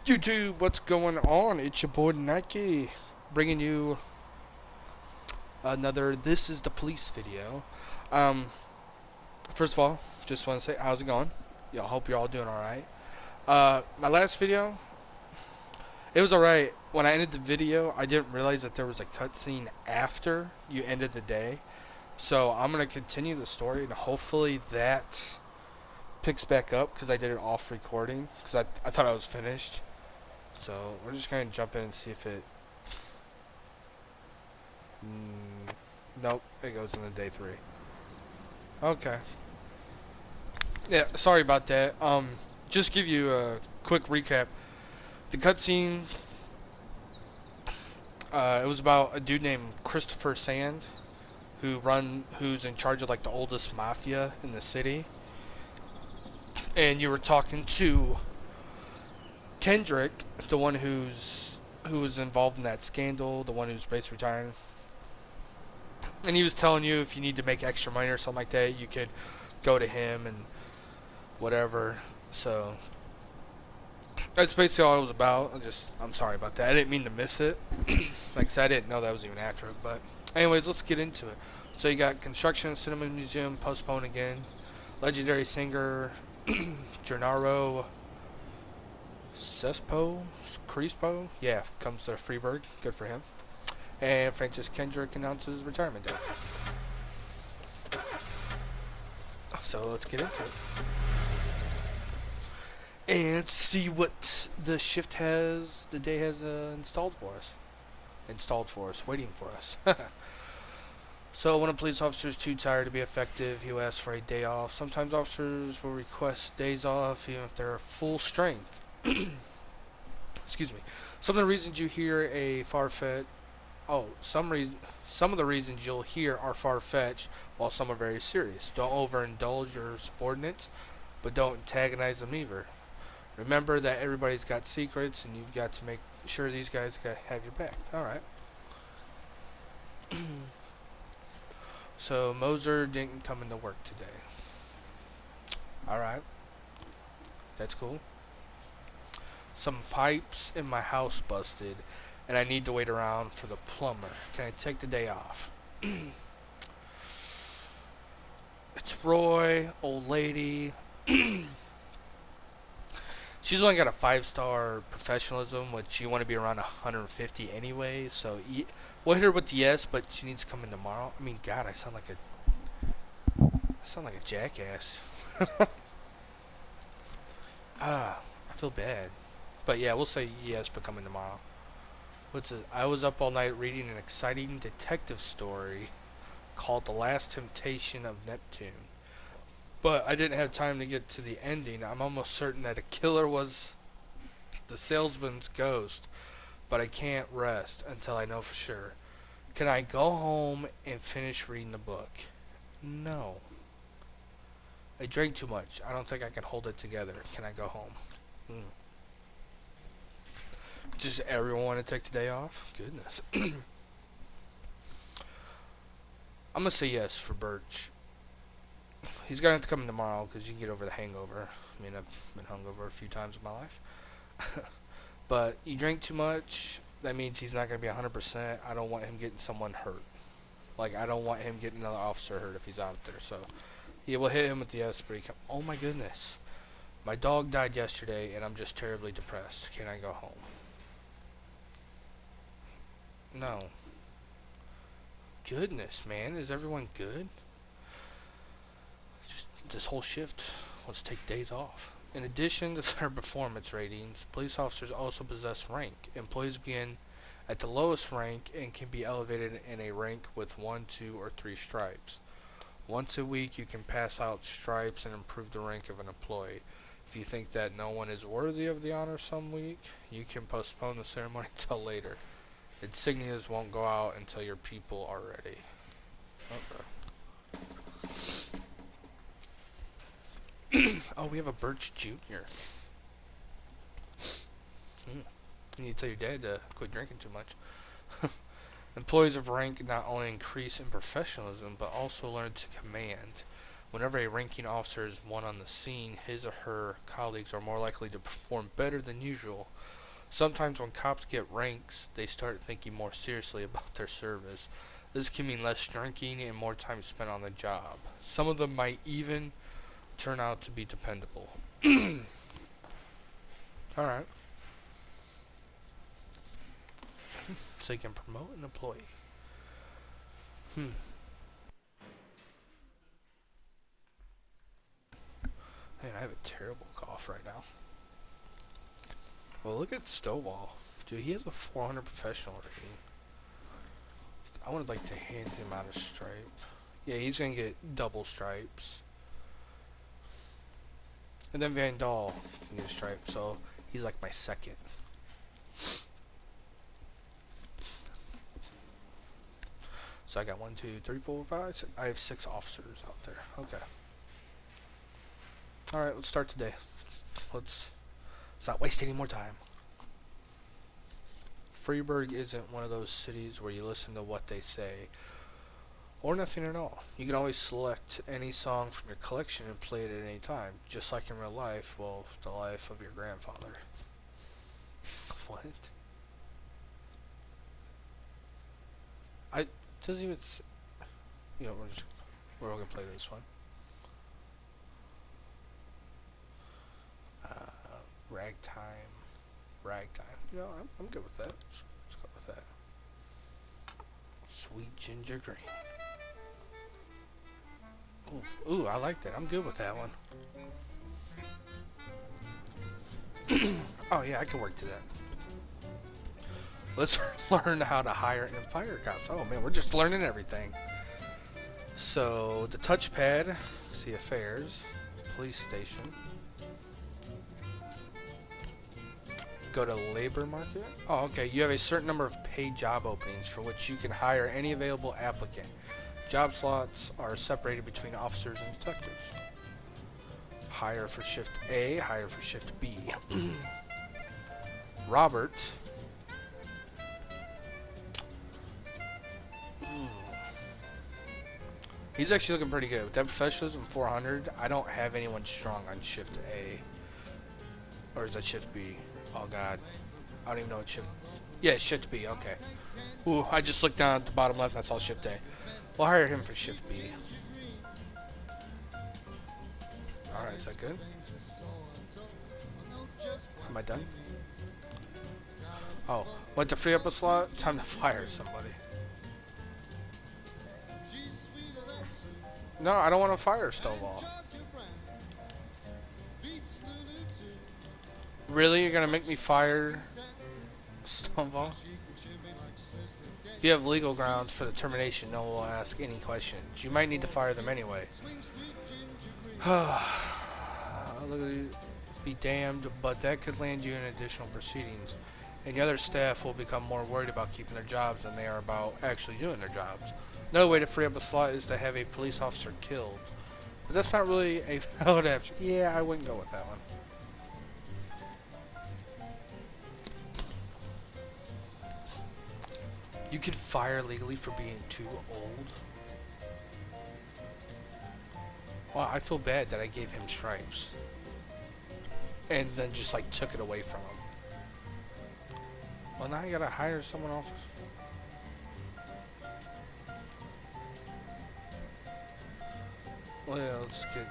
YouTube, what's going on? It's your boy Nike, bringing you another This is the Police video. Um, First of all, just want to say, how's it going? Y'all, hope you're all doing alright. My last video, it was alright. When I ended the video, I didn't realize that there was a cutscene after you ended the day. So I'm going to continue the story, and hopefully that picks back up, because I did it off recording, because I thought I was finished. So we're just going to jump in and see if it... Nope, it goes into day 3. Okay. Yeah, sorry about that. Just give you a quick recap. The cutscene, it was about a dude named Christopher Sand, who's in charge of like the oldest mafia in the city. And you were talking to Kendrick, the one who was involved in that scandal, the one who's basically retiring. And he was telling you if you need to make extra money or something like that, you could go to him and whatever. So that's basically all it was about. I'm sorry about that. I didn't mean to miss it. Like I said, I didn't know that was even after it. But anyways, let's get into it. So you got construction cinema museum postponed again. Legendary singer Gennaro Crespo, yeah, comes to Freeburg. Good for him. And Francis Kendrick announces retirement date. So let's get into it and see what the day has installed for us, waiting for us. So when a police officer is too tired to be effective, he will ask for a day off. Sometimes officers will request days off even if they're full strength. Excuse me. Some of the reasons you hear a far-fetched some of the reasons you'll hear are far-fetched, while some are very serious. Don't overindulge your subordinates, but don't antagonize them either. Remember that everybody's got secrets, and you've got to make sure these guys have your back. Alright. So, Moser didn't come into work today. Alright. That's cool. Some pipes in my house busted, and I need to wait around for the plumber. Can I take the day off? It's Roy, old lady. She's only got a 5-star professionalism, which you want to be around 150 anyway. So we'll hit her with the yes, but she needs to come in tomorrow. I mean, God, I sound like a jackass. I feel bad. But yeah, we'll say yes, but come in tomorrow. What's it? I was up all night reading an exciting detective story called The Last Temptation of Neptune. But I didn't have time to get to the ending. I'm almost certain that a killer was the salesman's ghost, but I can't rest until I know for sure. Can I go home and finish reading the book? No. I drank too much. I don't think I can hold it together. Can I go home? Does everyone want to take the day off? Goodness. I'm going to say yes for Birch. He's going to have to come in tomorrow because you can get over the hangover. I mean, I've been hungover a few times in my life. But you drink too much, that means he's not going to be 100%. I don't want him getting someone hurt. Like, I don't want him getting another officer hurt if he's out there. So, yeah, we'll hit him with the yes, but oh my goodness. My dog died yesterday, and I'm just terribly depressed. Can I go home? No. Goodness, man. Is everyone good? Just this whole shift. Let's take days off. In addition to their performance ratings, police officers also possess rank. Employees begin at the lowest rank and can be elevated in a rank with 1, 2, or 3 stripes. Once a week, you can pass out stripes and improve the rank of an employee. If you think that no one is worthy of the honor some week, you can postpone the ceremony until later. Insignias won't go out until your people are ready. Okay. Oh, we have a Birch Jr. You need to tell your dad to quit drinking too much. Employees of rank not only increase in professionalism, but also learn to command. Whenever a ranking officer is one on the scene, his or her colleagues are more likely to perform better than usual. Sometimes when cops get ranks, they start thinking more seriously about their service. This can mean less drinking and more time spent on the job. Some of them might even turn out to be dependable. Alright, so you can promote an employee. Hmm. Man, I have a terrible cough right now. Well, look at Stovall. Dude, he has a 400 professional rating. I would like to hand him out a stripe. Yeah, he's gonna get double stripes. And then Van Dahl can get a stripe, so he's like my second. So I got 1, 2, 3, 4, 5, 6. I have 6 officers out there. Okay. Alright, let's start today. Let's not waste any more time. Freiburg isn't one of those cities where you listen to what they say, or nothing at all. You can always select any song from your collection and play it at any time, just like in real life, well, the life of your grandfather. What? I doesn't even. You know, we're all gonna play this one. Ragtime, ragtime. You know, I'm good with that. Let's go with that. Sweet ginger green. Ooh, I like that. I'm good with that one. Oh yeah, I can work to that. Let's learn how to hire and fire cops. Oh man, we're just learning everything. So the touchpad, see affairs, police station. Go to labor market. Oh, okay. You have a certain number of paid job openings for which you can hire any available applicant. Job slots are separated between officers and detectives. Hire for shift A, hire for shift B. Robert. He's actually looking pretty good. With that professionalism 400, I don't have anyone strong on shift A. Or is that shift B? Oh god. I don't even know what shift... Yeah, shift B, okay. Ooh, I just looked down at the bottom left and I saw shift A. We'll hire him for shift B. Alright, is that good? Am I done? Oh, want to free up a slot? Time to fire somebody. No, I don't want to fire Stovall. Really? You're gonna make me fire Stovall? If you have legal grounds for the termination, no one will ask any questions. You might need to fire them anyway. Be damned, but that could land you in additional proceedings. And the other staff will become more worried about keeping their jobs than they are about actually doing their jobs. Another way to free up a slot is to have a police officer killed. But that's not really a valid option. Yeah, I wouldn't go with that one. You could fire legally for being too old. Well, I feel bad that I gave him stripes. And then just like took it away from him. Well, now I gotta hire someone else. Well, yeah, let's get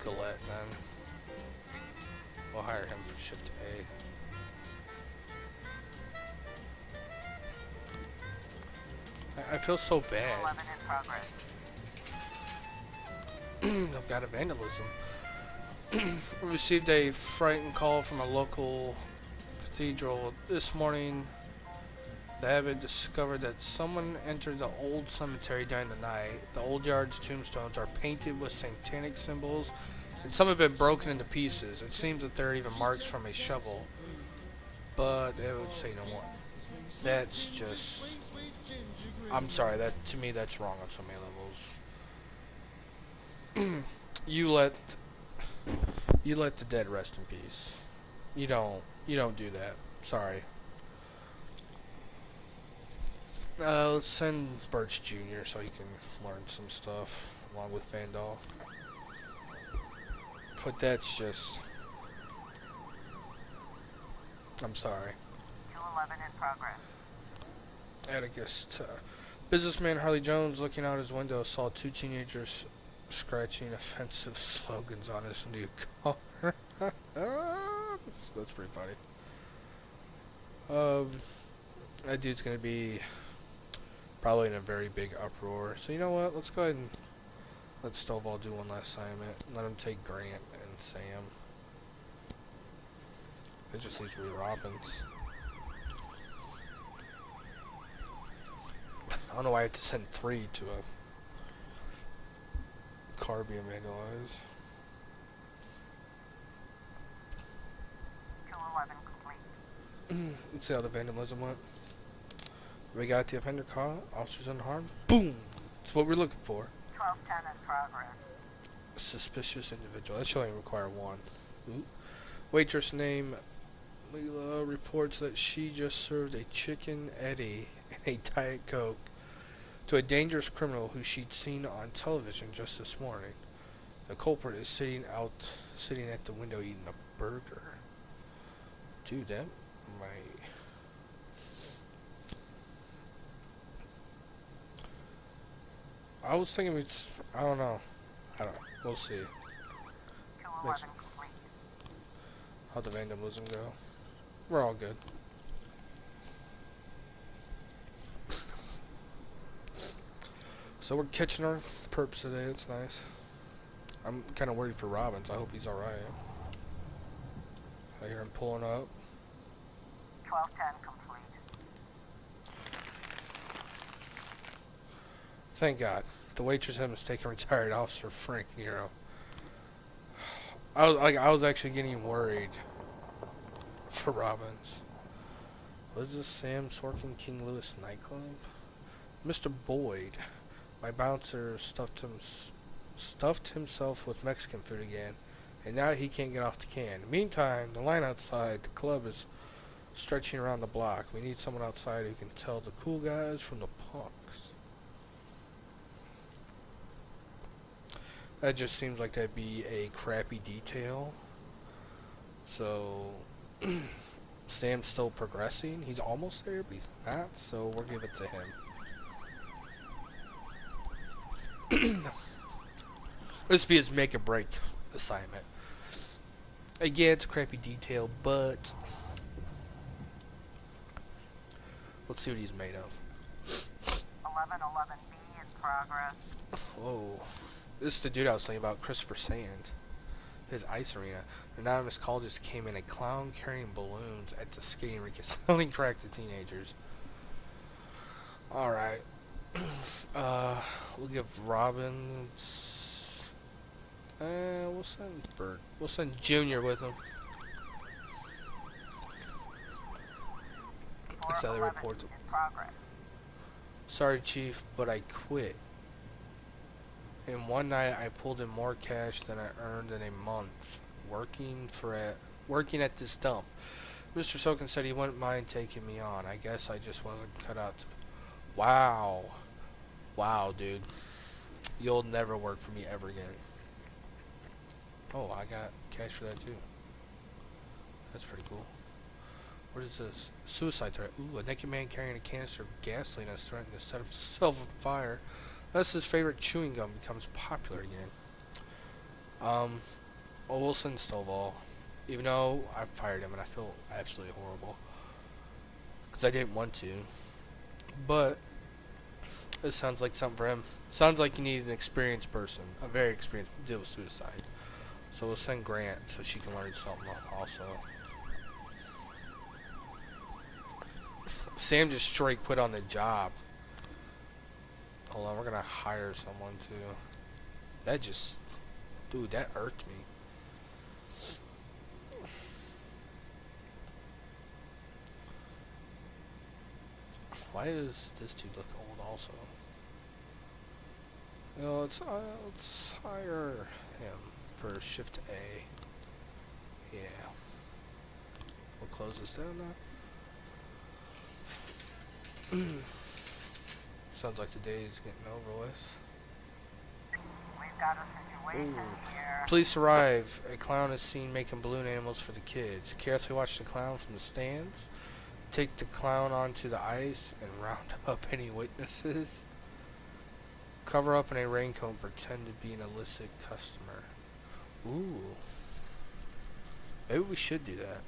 Gillette then. We'll hire him for shift A. I feel so bad. I've got a vandalism. Received a frightened call from a local cathedral this morning. The abbot discovered that someone entered the old cemetery during the night. The old yard's tombstones are painted with satanic symbols, and some have been broken into pieces. It seems that there are even marks from a shovel, but it would say no more. That's just... I'm sorry, that to me that's wrong on so many levels. You let the dead rest in peace. You don't do that. Sorry. Let's send Birch Jr. so he can learn some stuff along with Vandal. But that's just... I'm sorry. 211 in progress. Atticus. Businessman Harley Jones, looking out his window, saw two teenagers scratching offensive slogans on his new car. That's pretty funny. Um, that dude's gonna be probably in a very big uproar. So you know what? Let's go ahead and let Stovall do one last assignment. Let him take Grant and Sam. It just leaves me Robbins. I don't know why I have to send 3 to a car being vandalized. 211 complete. Let's see how the vandalism went. We got the offender caught. Officers unharmed. Boom! That's what we're looking for. 1210 in progress. Suspicious individual. That should only require 1. Ooh. Waitress name Leela reports that she just served a chicken Eddie and a Diet Coke to a dangerous criminal who she'd seen on television just this morning. The culprit is sitting at the window eating a burger. Dude, that might... I was thinking I don't know. We'll see. 211 complete. How'd the vandalism go? We're all good. So we're catching our perps today. That's nice. I'm kind of worried for Robbins. I hope he's alright. I hear him pulling up. 1210 complete. Thank God. The waitress had mistaken retired officer Frank Nero. I was actually getting worried for Robbins. What is this Sam Sorkin King Louis nightclub? Mr. Boyd, my bouncer stuffed himself with Mexican food again, and now he can't get off the can. Meantime, the line outside the club is stretching around the block. We need someone outside who can tell the cool guys from the punks. That just seems like that'd be a crappy detail. So, Sam's still progressing. He's almost there, but he's not, so we'll give it to him. This be his make or break assignment. Again, it's a crappy detail, but let's see what he's made of. 1111B in progress. Whoa. This is the dude I was telling you about, Christopher Sand. His ice arena. An anonymous call just came in. A clown carrying balloons at the skating rink is selling crack to teenagers. Alright. We'll give Robbins... we'll send Bert. We'll send Junior with him. That's how they report them. Sorry, Chief, but I quit. In one night, I pulled in more cash than I earned in a month working at this dump. Mr. Sokin said he wouldn't mind taking me on. I guess I just wasn't cut out to... Wow. Wow, dude. You'll never work for me ever again. Oh, I got cash for that too. That's pretty cool. What is this? Suicide threat. Ooh, a naked man carrying a canister of gasoline is threatening to set himself on fire. Thus, his favorite chewing gum becomes popular again. Well, Wilson Stovall. Even though I fired him and I feel absolutely horrible. Because I didn't want to. But, it sounds like something for him. Sounds like you need an experienced person. A very experienced to deal with suicide. So we'll send Grant so she can learn something also. Sam just straight quit on the job. Hold on, we're gonna hire someone too. That just... Dude, that irked me. Why does this dude look old also? You know, let's hire him for shift A. Yeah. We'll close this down now. Sounds like the day is getting over with. We've got a situation Ooh. here. Police arrive. A clown is seen making balloon animals for the kids. Carefully watch the clown from the stands. Take the clown onto the ice and round up any witnesses. Cover up in a raincoat and pretend to be an illicit customer. Ooh. Maybe we should do that.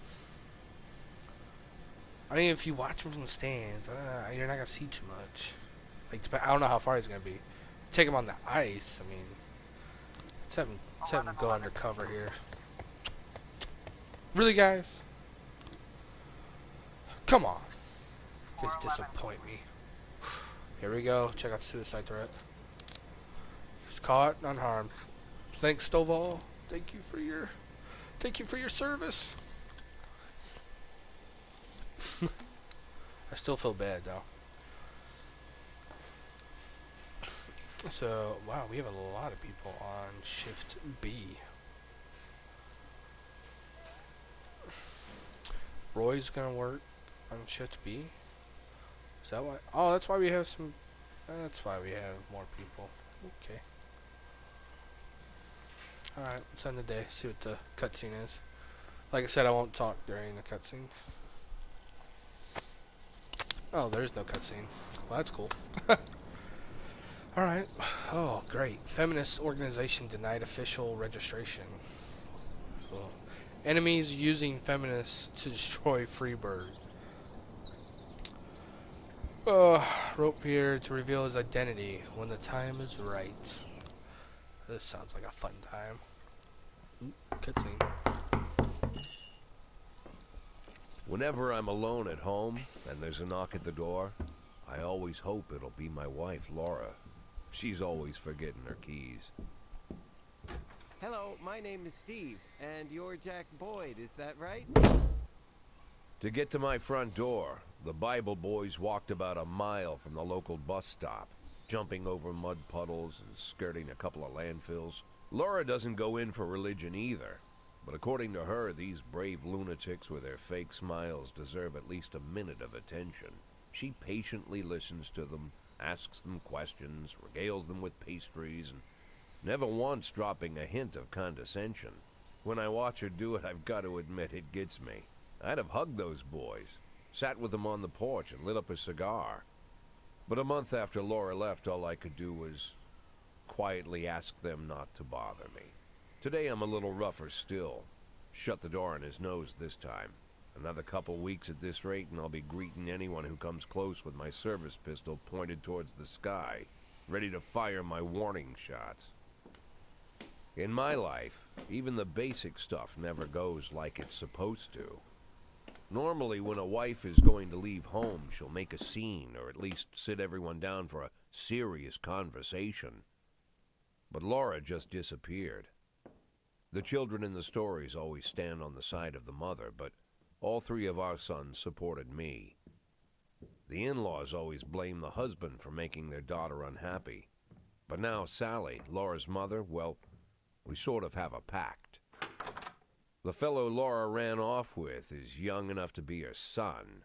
I mean, if you watch him from the stands, you're not going to see too much. Like, I don't know how far he's going to be. Take him on the ice, I mean, let's have him go undercover here. Really, guys? Come on. You guys disappoint me. Here we go. Check out suicide threat. He's caught, unharmed. Thanks, Stovall. Thank you for your service. I still feel bad though. So, wow, we have a lot of people on shift B. Roy's gonna work on shift B. Is that why? Oh, that's why we have some. That's why we have more people. Okay. Alright, let's end the day. See what the cutscene is. Like I said, I won't talk during the cutscene. Oh, there's no cutscene. Well, that's cool. Alright. Oh, great. Feminist organization denied official registration. Cool. Enemies using feminists to destroy Freeburg. Rope here to reveal his identity when the time is right. This sounds like a fun time. Cutscene. Whenever I'm alone at home and there's a knock at the door, I always hope it'll be my wife, Laura. She's always forgetting her keys. Hello, my name is Steve, and you're Jack Boyd, is that right? To get to my front door, the Bible boys walked about a mile from the local bus stop, jumping over mud puddles and skirting a couple of landfills. Laura doesn't go in for religion either, but according to her, these brave lunatics with their fake smiles deserve at least a minute of attention. She patiently listens to them, asks them questions, regales them with pastries, and never once dropping a hint of condescension. When I watch her do it, I've got to admit it gets me. I'd have hugged those boys, sat with them on the porch and lit up a cigar. But a month after Laura left, all I could do was quietly ask them not to bother me. Today I'm a little rougher still. Shut the door on his nose this time. Another couple weeks at this rate and I'll be greeting anyone who comes close with my service pistol pointed towards the sky, ready to fire my warning shots. In my life, even the basic stuff never goes like it's supposed to. Normally, when a wife is going to leave home, she'll make a scene, or at least sit everyone down for a serious conversation. But Laura just disappeared. The children in the stories always stand on the side of the mother, but all three of our sons supported me. The in-laws always blame the husband for making their daughter unhappy. But now Sally, Laura's mother, well, we sort of have a pact. The fellow Laura ran off with is young enough to be her son.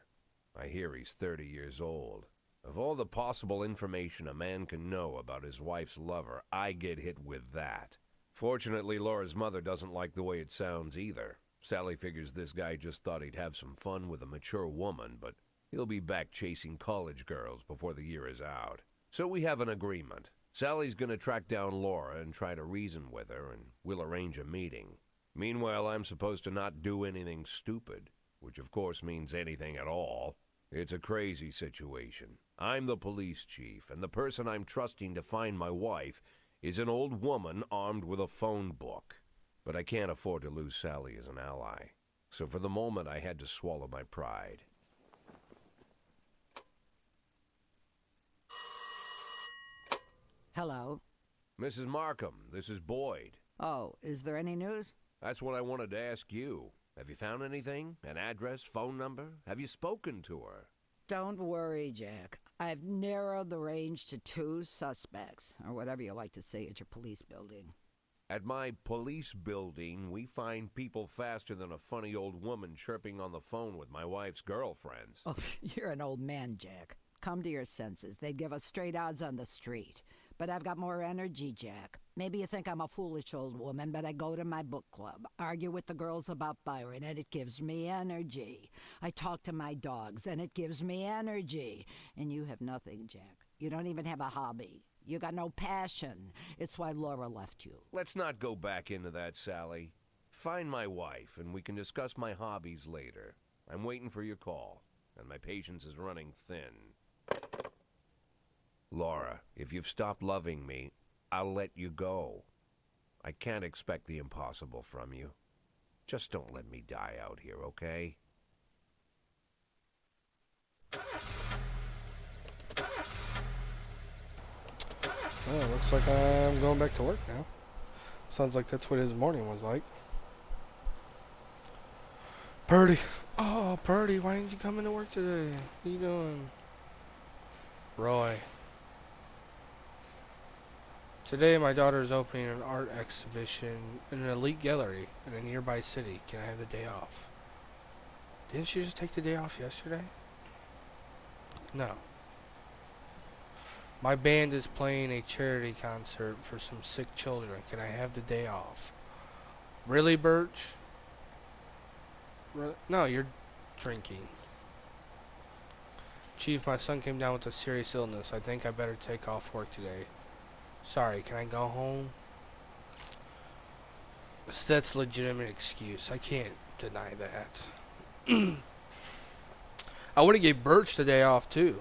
I hear he's 30 years old. Of all the possible information a man can know about his wife's lover, I get hit with that. Fortunately, Laura's mother doesn't like the way it sounds either. Sally figures this guy just thought he'd have some fun with a mature woman, but he'll be back chasing college girls before the year is out. So we have an agreement. Sally's gonna track down Laura and try to reason with her, and we'll arrange a meeting. Meanwhile, I'm supposed to not do anything stupid, which of course means anything at all. It's a crazy situation. I'm the police chief, and the person I'm trusting to find my wife is an old woman armed with a phone book. But I can't afford to lose Sally as an ally. So for the moment, I had to swallow my pride. Hello. Mrs. Markham, this is Boyd. Oh, is there any news? That's what I wanted to ask you. Have you found anything? An address, phone number? Have you spoken to her? Don't worry, Jack. I've narrowed the range to 2 suspects, or whatever you like to say at your police building. At my police building, we find people faster than a funny old woman chirping on the phone with my wife's girlfriends. Oh, you're an old man, Jack. Come to your senses. They'd give us straight odds on the street. but I've got more energy, Jack. Maybe you think I'm a foolish old woman, but I go to my book club, argue with the girls about Byron, and it gives me energy. I talk to my dogs, and it gives me energy. And you have nothing, Jack. You don't even have a hobby. You got no passion. It's why Laura left you. Let's not go back into that, Sally. Find my wife, and we can discuss my hobbies later. I'm waiting for your call, and my patience is running thin. Laura, if you've stopped loving me, I'll let you go. I can't expect the impossible from you. Just don't let me die out here, okay? Oh, looks like I'm going back to work now. Sounds like that's what his morning was like. Purdy. Oh, Purdy, why didn't you come into work today? What are you doing? Roy. Today, my daughter is opening an art exhibition in an elite gallery in a nearby city. Can I have the day off? Didn't she just take the day off yesterday? No. My band is playing a charity concert for some sick children. Can I have the day off? Really, Birch? No, you're drinking. Chief, my son came down with a serious illness. I think I better take off work today. Sorry, can I go home? That's a legitimate excuse. I can't deny that. I would have gave Birch the day off too.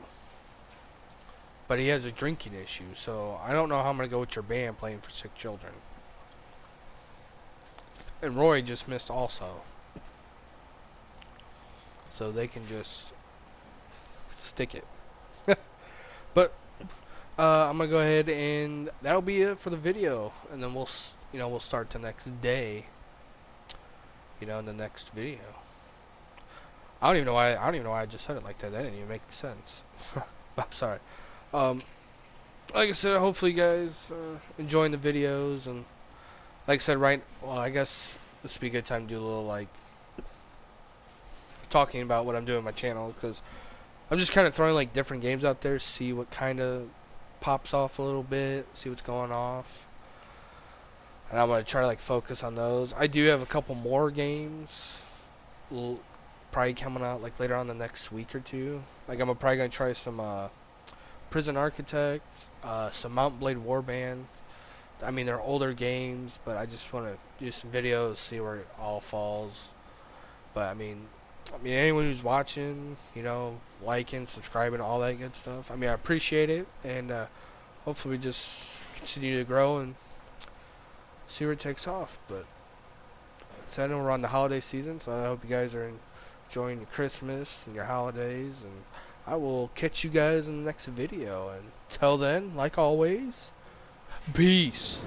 But he has a drinking issue, so I don't know how I'm going to go with your band playing for sick children. And Roy just missed also. So they can just stick it. But I'm gonna go ahead and that'll be it for the video, and then we'll start the next day. In the next video. I don't even know why I just said it like that. That didn't even make sense. I'm sorry. Like I said, hopefully you guys are enjoying the videos, and like I said, I guess this would be a good time to do a little like talking about what I'm doing on my channel, because I'm just kind of throwing like different games out there, see what kind of pops off a little bit, see what's going off, and I'm gonna try to like focus on those. I do have a couple more games probably coming out like later on the next week or two. Like I'm probably gonna try some Prison Architect, some Mount Blade Warband. I mean, they're older games, but I just want to do some videos, see where it all falls. But I mean, anyone who's watching, liking, subscribing, all that good stuff. I mean, I appreciate it, and hopefully we just continue to grow and see where it takes off. But so I know we're on the holiday season, so I hope you guys are enjoying your Christmas and your holidays, and I will catch you guys in the next video. And till then, like always, peace.